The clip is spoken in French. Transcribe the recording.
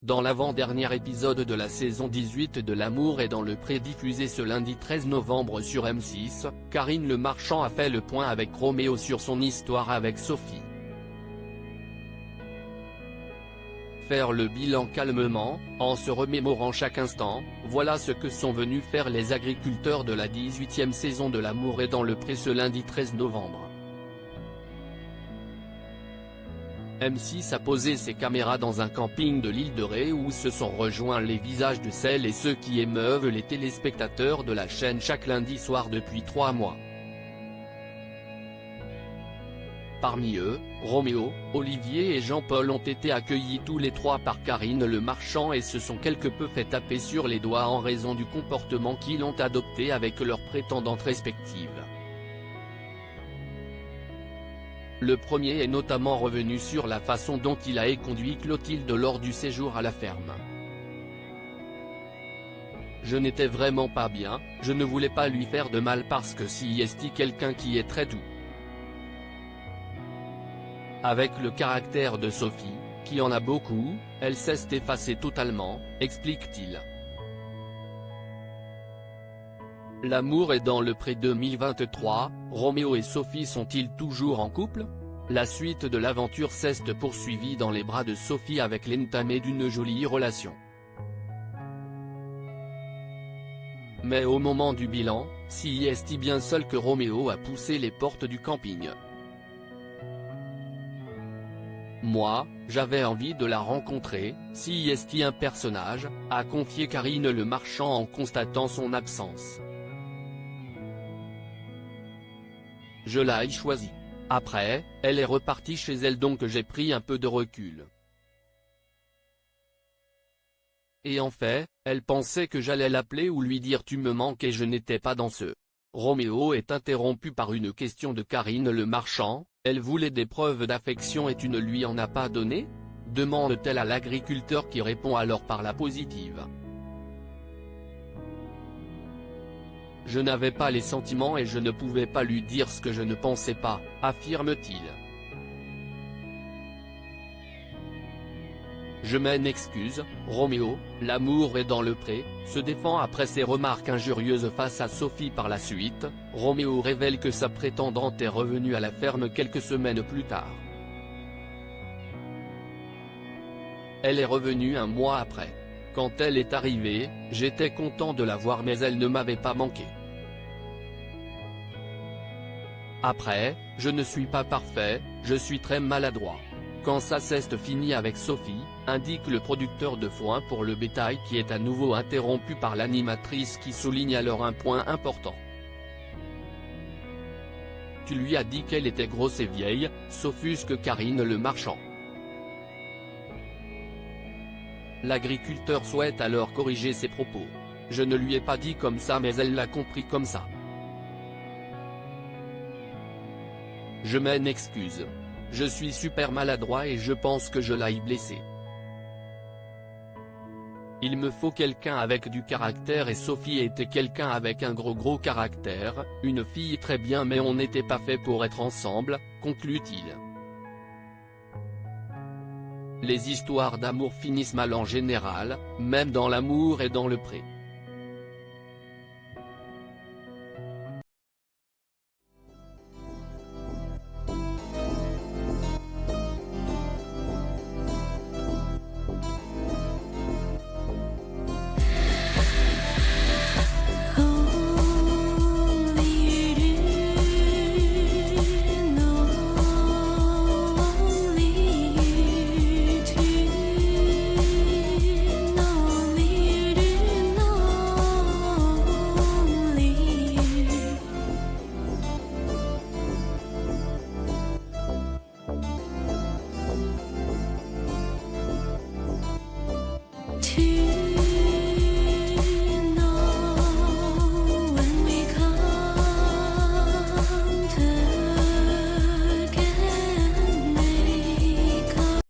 Dans l'avant-dernier épisode de la saison 18 de L'amour est dans le pré diffusé ce lundi 13 novembre sur M6, Karine Le Marchand a fait le point avec Roméo sur son histoire avec Sophie. Faire le bilan calmement, en se remémorant chaque instant, voilà ce que sont venus faire les agriculteurs de la 18e saison de L'amour est dans le pré ce lundi 13 novembre. M6 a posé ses caméras dans un camping de l'île de Ré où se sont rejoints les visages de celles et ceux qui émeuvent les téléspectateurs de la chaîne chaque lundi soir depuis 3 mois. Parmi eux, Roméo, Olivier et Jean-Paul ont été accueillis tous les trois par Karine Le Marchand et se sont quelque peu fait taper sur les doigts en raison du comportement qu'ils ont adopté avec leurs prétendantes respectives. Le premier est notamment revenu sur la façon dont il a conduit Clotilde lors du séjour à la ferme. Je n'étais vraiment pas bien, je ne voulais pas lui faire de mal parce que si est quelqu'un qui est très doux. Avec le caractère de Sophie, qui en a beaucoup, elle s'est effacée totalement, explique-t-il. L'amour est dans le pré 2023, Roméo et Sophie sont-ils toujours en couple? La suite de l'aventure s'est poursuivie dans les bras de Sophie avec l'entamé d'une jolie relation. Mais au moment du bilan, si est bien seul que Roméo a poussé les portes du camping. Moi, j'avais envie de la rencontrer, si est un personnage, a confié Karine Le Marchand en constatant son absence. Je l'ai choisie. Après, elle est repartie chez elle donc j'ai pris un peu de recul. Et en fait, elle pensait que j'allais l'appeler ou lui dire tu me manques et je n'étais pas dans ce. Roméo est interrompu par une question de Karine Le Marchand, elle voulait des preuves d'affection et tu ne lui en as pas donné? Demande-t-elle à l'agriculteur qui répond alors par la positive. Je n'avais pas les sentiments et je ne pouvais pas lui dire ce que je ne pensais pas, affirme-t-il. Je m'en excuse, Roméo, l'amour est dans le pré, se défend après ses remarques injurieuses face à Sophie par la suite, Roméo révèle que sa prétendante est revenue à la ferme quelques semaines plus tard. Elle est revenue un mois après. Quand elle est arrivée, j'étais content de la voir mais elle ne m'avait pas manqué. Après, je ne suis pas parfait, je suis très maladroit. Quand ça s'est fini avec Sophie, indique le producteur de foin pour le bétail qui est à nouveau interrompu par l'animatrice qui souligne alors un point important. Tu lui as dit qu'elle était grosse et vieille, s'offusque Karine Le Marchand. L'agriculteur souhaite alors corriger ses propos. Je ne lui ai pas dit comme ça mais elle l'a compris comme ça. Je m'en excuse. Je suis super maladroit et je pense que je l'ai blessé. Il me faut quelqu'un avec du caractère et Sophie était quelqu'un avec un gros caractère, une fille très bien mais on n'était pas fait pour être ensemble, conclut-il. Les histoires d'amour finissent mal en général, même dans L'amour et dans le pré.